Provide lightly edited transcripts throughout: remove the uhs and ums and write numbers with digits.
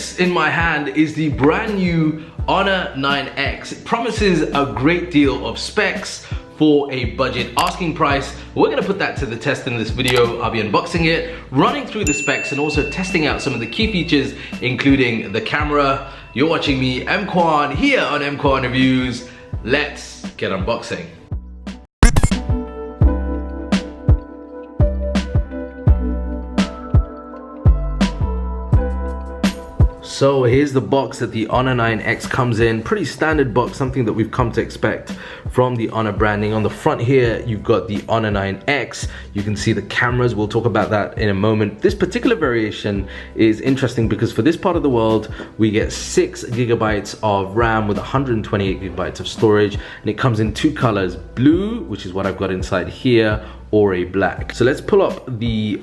This in my hand is the brand new Honor 9X. It promises a great deal of specs for a budget asking price. We're gonna put that to the test in this video. I'll be unboxing it, running through the specs, and also testing out some of the key features, including the camera. You're watching me, EMKWAN, here on EMKWAN Reviews. Let's get unboxing. So here's the box that the Honor 9X comes in. Pretty standard box, something that we've come to expect from the Honor branding. On the front here, you've got the Honor 9X. You can see the cameras. We'll talk about that in a moment. This particular variation is interesting because for this part of the world, we get 6 gigabytes of RAM with 128 gigabytes of storage. And it comes in 2 colors, blue, which is what I've got inside here, or a black. So let's pull up the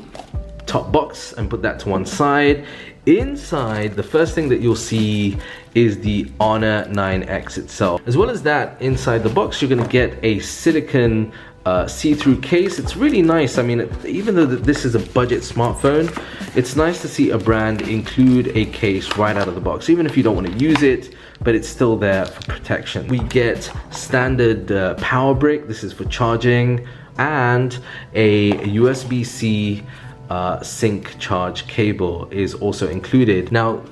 top box and put that to one side. Inside, the first thing that you'll see is the Honor 9X itself. As well as that, inside the box, you're gonna get a silicone see-through case. It's really nice. I mean, even though this is a budget smartphone, it's nice to see a brand include a case right out of the box, even if you don't want to use it, but it's still there for protection. We get standard power brick. This is for charging, and a USB-C sync charge cable is also included. Now,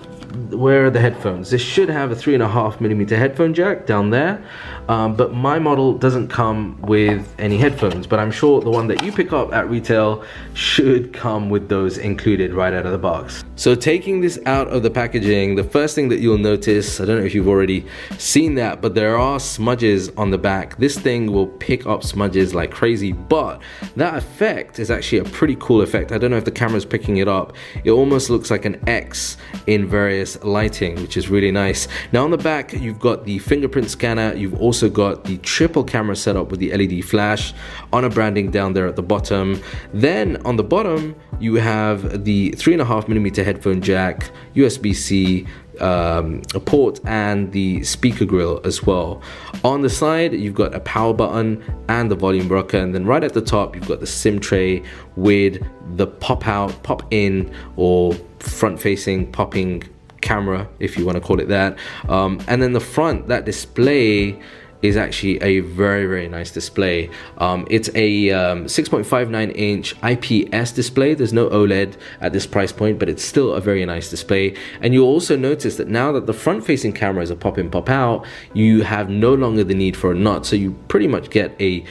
where are the headphones? This should have a 3.5mm headphone jack down there, but my model doesn't come with any headphones, but I'm sure the one that you pick up at retail should come with those included right out of the box. So taking this out of the packaging, the first thing that you'll notice, I don't know if you've already seen that, but there are smudges on the back. This thing will pick up smudges like crazy, but that effect is actually a pretty cool effect. I don't know if the camera's picking it up. It almost looks like an X in various lighting, which is really nice. Now on the back, you've got the fingerprint scanner. You've also got the triple camera setup with the LED flash, Honor branding down there at the bottom. Then on the bottom, you have the 3.5mm headphone jack, USB-C a port, and the speaker grill as well. On the side, you've got a power button and the volume rocker, and then right at the top, you've got the SIM tray with the pop out, pop in, or front facing popping camera, if you want to call it that. And then the front, that display is actually a very nice display. It's a 6.59 inch IPS display. There's no OLED at this price point, but it's still a very nice display. And you'll also notice that now that the front facing camera is a pop in, pop out, you have no longer the need for a nut. So you pretty much get a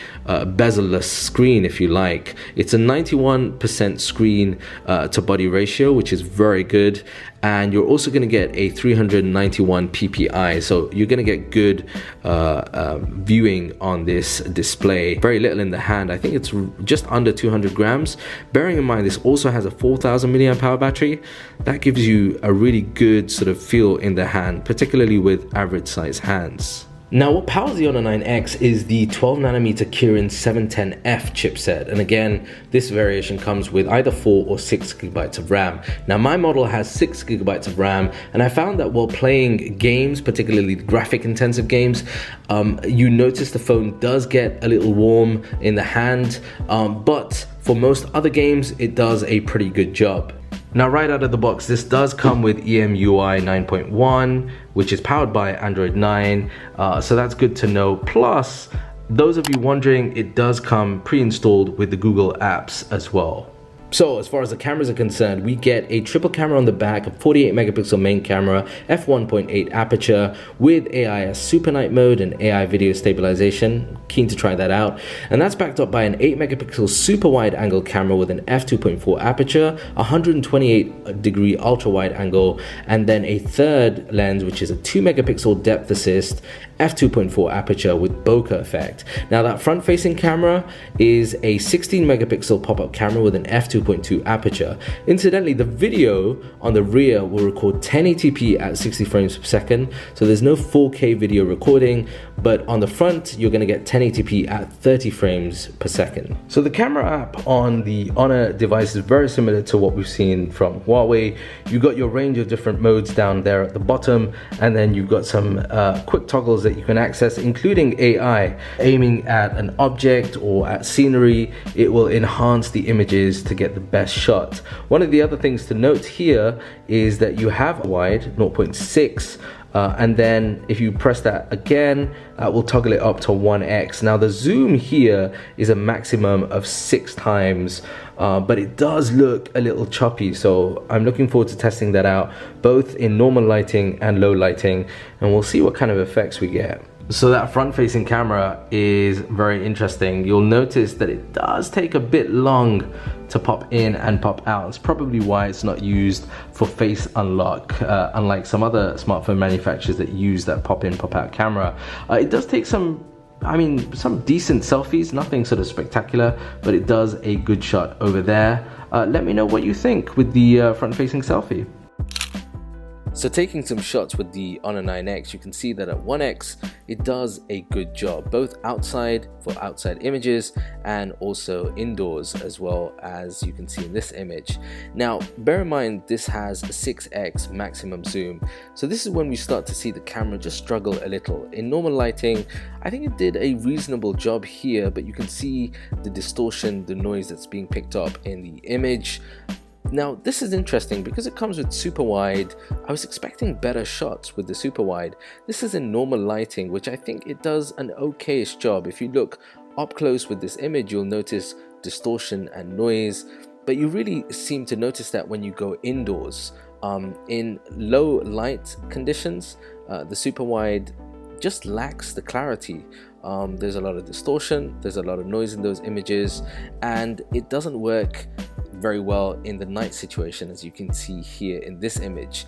bezel-less screen, if you like. It's a 91% screen to body ratio, which is very good. And you're also going to get a 391 ppi, so you're going to get good viewing on this display. Very little in the hand. I think it's just under 200 grams. Bearing in mind, this also has a 4000 milliamp hour battery. That gives you a really good sort of feel in the hand, particularly with average size hands. Now, what powers the Honor 9X is the 12nm Kirin 710F chipset, and again, this variation comes with either 4 or 6 gigabytes of RAM. Now, my model has 6 gigabytes of RAM, and I found that while playing games, particularly graphic-intensive games, you notice the phone does get a little warm in the hand, but for most other games, it does a pretty good job. Now, right out of the box, this does come with EMUI 9.1, which is powered by Android 9, so that's good to know. Plus, those of you wondering, it does come pre-installed with the Google apps as well. So as far as the cameras are concerned, we get a triple camera on the back, a 48 megapixel main camera, f1.8 aperture with AIS Super Night mode and AI video stabilization. Keen to try that out. And that's backed up by an 8 megapixel super wide angle camera with an f2.4 aperture, 128 degree ultra wide angle, and then a third lens, which is a 2 megapixel depth assist, f2.4 aperture with bokeh effect. Now, that front facing camera is a 16 megapixel pop-up camera with an f2.2 aperture. Incidentally, the video on the rear will record 1080p at 60 frames per second, so there's no 4K video recording, but on the front you're going to get 1080p at 30 frames per second. So the camera app on the Honor device is very similar to what we've seen from Huawei. You've got your range of different modes down there at the bottom, and then you've got some quick toggles that you can access, including AI. Aiming at an object or at scenery, it will enhance the images to get get the best shot. One of the other things to note here is that you have a wide 0.6, and then if you press that again, we'll toggle it up to 1x. Now the zoom here is a maximum of 6 times, but it does look a little choppy, so I'm looking forward to testing that out both in normal lighting and low lighting, and we'll see what kind of effects we get. So that front-facing camera is very interesting. You'll notice that it does take a bit long to pop in and pop out. It's probably why it's not used for face unlock, unlike some other smartphone manufacturers that use that pop-in, pop-out camera. It does take some decent selfies, nothing sort of spectacular, but it does a good shot over there. Let me know what you think with the front-facing selfie. So taking some shots with the Honor 9X, you can see that at 1x it does a good job, both outside for outside images and also indoors, as well as you can see in this image. Now bear in mind this has a 6x maximum zoom, so this is when we start to see the camera just struggle a little. In normal lighting I think it did a reasonable job here, but you can see the distortion, the noise that's being picked up in the image. Now this is interesting because it comes with super wide. I was expecting better shots with the super wide. This is in normal lighting, which I think it does an okayish job. If you look up close with this image, you'll notice distortion and noise, but you really seem to notice that when you go indoors. In low light conditions, the super wide just lacks the clarity. There's a lot of distortion, there's a lot of noise in those images, and it doesn't work very well in the night situation, as you can see here in this image.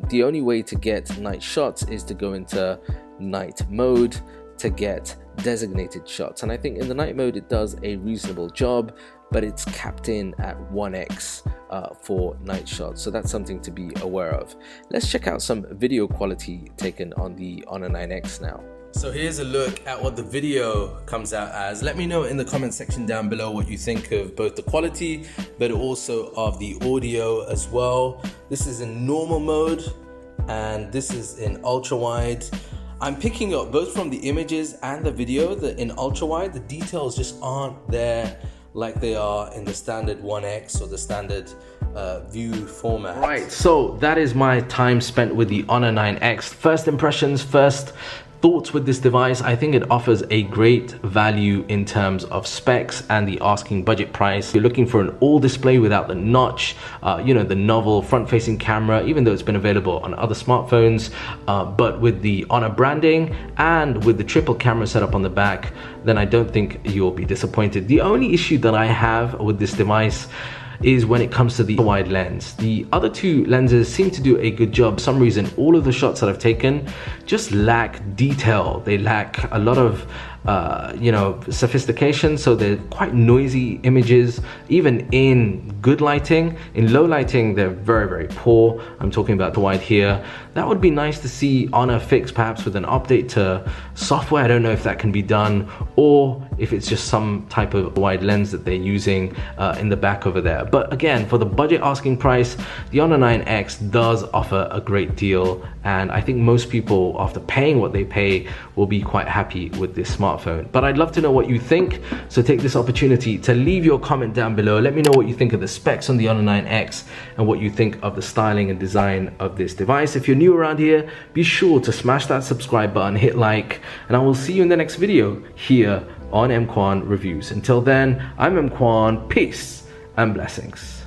The only way to get night shots is to go into night mode to get designated shots, and I think in the night mode it does a reasonable job, but it's capped in at 1x for night shots, so that's something to be aware of. Let's check out some video quality taken on the Honor 9X now. So here's a look at what the video comes out as. Let me know in the comment section down below what you think of both the quality but also of the audio as well. This is in normal mode and this is in ultra wide. I'm picking up both from the images and the video that in ultra wide the details just aren't there like they are in the standard 1x or the standard view format. Right, so that is my time spent with the Honor 9X. First impressions, first thoughts with this device. I think it offers a great value in terms of specs and the asking budget price. You're looking for an all display without the notch, you know, the novel front facing camera, even though it's been available on other smartphones, but with the Honor branding and with the triple camera setup on the back, then I don't think you'll be disappointed. The only issue that I have with this device is when it comes to the wide lens. The other two lenses seem to do a good job. For some reason, all of the shots that I've taken just lack detail. They lack a lot of you know, sophistication, so they're quite noisy images, even in good lighting. In low lighting, they're very, very poor. I'm talking about the wide here. That would be nice to see Honor fix, perhaps with an update to software. I don't know if that can be done, or if it's just some type of wide lens that they're using in the back over there. But again, for the budget asking price, the Honor 9X does offer a great deal, and I think most people, after paying what they pay, will be quite happy with this smartphone. But I'd love to know what you think, so take this opportunity to leave your comment down below. Let me know what you think of the specs on the Honor 9X and what you think of the styling and design of this device. If you're new around here, be sure to smash that subscribe button, hit like, and I will see you in the next video here on EMKWAN Reviews. Until then, I'm EMKWAN, peace and blessings.